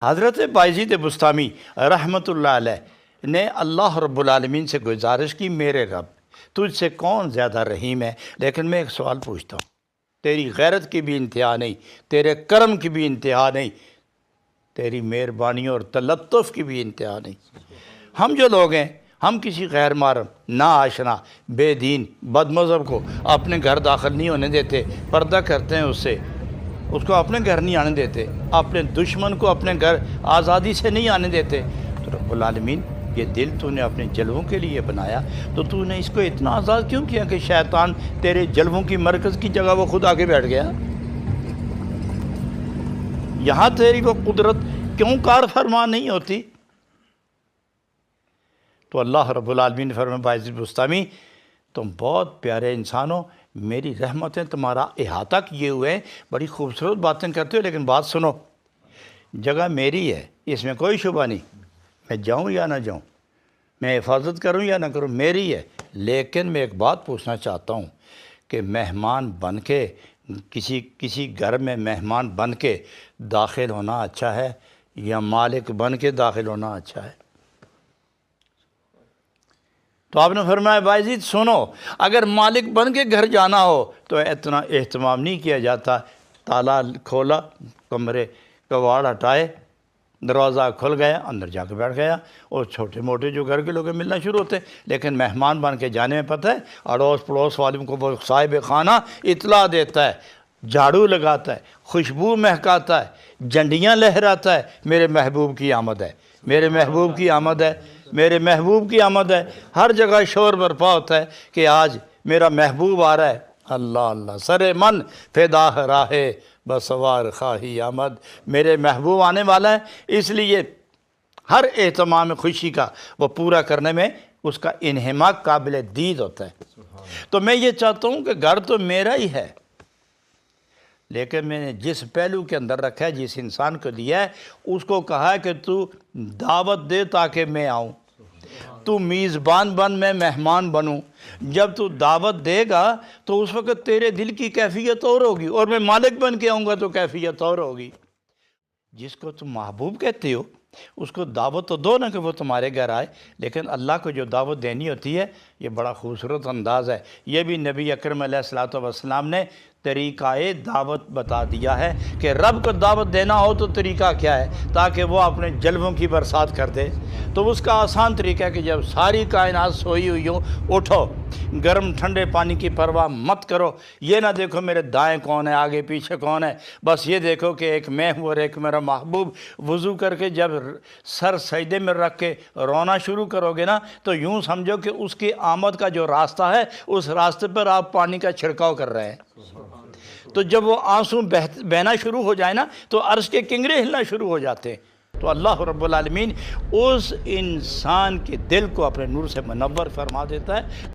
حضرت بایزید بسطامی رحمۃ اللہ علیہ نے اللہ رب العالمین سے گزارش کی، میرے رب تجھ سے کون زیادہ رحیم ہے، لیکن میں ایک سوال پوچھتا ہوں، تیری غیرت کی بھی انتہا نہیں، تیرے کرم کی بھی انتہا نہیں، تیری مہربانی اور تلطف کی بھی انتہا نہیں۔ ہم جو لوگ ہیں، ہم کسی غیر محرم، نا آشنا، بے دین، بد مذہب کو اپنے گھر داخل نہیں ہونے دیتے، پردہ کرتے ہیں اس کو اپنے گھر نہیں آنے دیتے، اپنے دشمن کو اپنے گھر آزادی سے نہیں آنے دیتے۔ تو رب العالمین، یہ دل تو نے اپنے جلووں کے لیے بنایا، تو نے اس کو اتنا آزاد کیوں کیا کہ شیطان تیرے جلووں کی مرکز کی جگہ وہ خود آگے بیٹھ گیا؟ یہاں تیری وہ قدرت کیوں کار فرما نہیں ہوتی؟ تو اللہ رب العالمین نے فرمایا، بایزید بسطامی تم بہت پیارے انسان ہو، میری رحمتیں تمہارا احاطہ کیے ہوئے ہیں، بڑی خوبصورت باتیں کرتے ہو، لیکن بات سنو، جگہ میری ہے، اس میں کوئی شبہ نہیں، میں جاؤں یا نہ جاؤں، میں حفاظت کروں یا نہ کروں، میری ہے۔ لیکن میں ایک بات پوچھنا چاہتا ہوں کہ مہمان بن کے کسی گھر میں مہمان بن کے داخل ہونا اچھا ہے یا مالک بن کے داخل ہونا اچھا ہے؟ تو آپ نے فرمایا، بایزید سنو، اگر مالک بن کے گھر جانا ہو تو اتنا اہتمام نہیں کیا جاتا، تالا کھولا، کمرے کواڑ ہٹائے، دروازہ کھل گیا، اندر جا کے بیٹھ گیا، اور چھوٹے موٹے جو گھر کے لوگ ملنا شروع ہوتے ہیں۔ لیکن مہمان بن کے جانے میں پتہ ہے، اڑوس پڑوس والوں کو وہ صاحب خانہ اطلاع دیتا ہے، جھاڑو لگاتا ہے، خوشبو مہکاتا ہے، جھنڈیاں لہراتا ہے، میرے محبوب کی آمد ہے، میرے محبوب کی آمد ہے، میرے محبوب کی آمد ہے۔ ہر جگہ شور برپا ہوتا ہے کہ آج میرا محبوب آ رہا ہے۔ اللہ اللہ، سر من فدا راہ بسوار خواہی آمد، میرے محبوب آنے والا ہے، اس لیے ہر اہتمام خوشی کا وہ پورا کرنے میں اس کا انہماک قابل دید ہوتا ہے۔ تو میں یہ چاہتا ہوں کہ گھر تو میرا ہی ہے، لیکن میں نے جس پہلو کے اندر رکھا ہے، جس انسان کو دیا ہے، اس کو کہا ہے کہ تو دعوت دے تاکہ میں آؤں، تو میزبان بن، میں مہمان بنوں۔ جب تو دعوت دے گا تو اس وقت تیرے دل کی کیفیت اور ہوگی، اور میں مالک بن کے آؤں گا تو کیفیت اور ہوگی۔ جس کو تم محبوب کہتے ہو اس کو دعوت تو دو نا کہ وہ تمہارے گھر آئے، لیکن اللہ کو جو دعوت دینی ہوتی ہے، یہ بڑا خوبصورت انداز ہے۔ یہ بھی نبی اکرم علیہ السلام نے طریقہ دعوت بتا دیا ہے کہ رب کو دعوت دینا ہو تو طریقہ کیا ہے، تاکہ وہ اپنے جلووں کی برسات کر دے۔ تو اس کا آسان طریقہ ہے کہ جب ساری کائنات سوئی ہوئی ہوں، اٹھو، گرم ٹھنڈے پانی کی پرواہ مت کرو، یہ نہ دیکھو میرے دائیں کون ہے، آگے پیچھے کون ہے، بس یہ دیکھو کہ ایک میں ہوں اور ایک میرا محبوب۔ وضو کر کے جب سر سجدے میں رکھ کے رونا شروع کرو گے نا، تو یوں سمجھو کہ اس کی آمد کا جو راستہ ہے، اس راستے پر آپ پانی کا چھڑکاؤ کر رہے ہیں۔ تو جب وہ آنسو بہنا شروع ہو جائے نا، تو عرش کے کنگرے ہلنا شروع ہو جاتے ہیں۔ تو اللہ رب العالمین اس انسان کے دل کو اپنے نور سے منور فرما دیتا ہے۔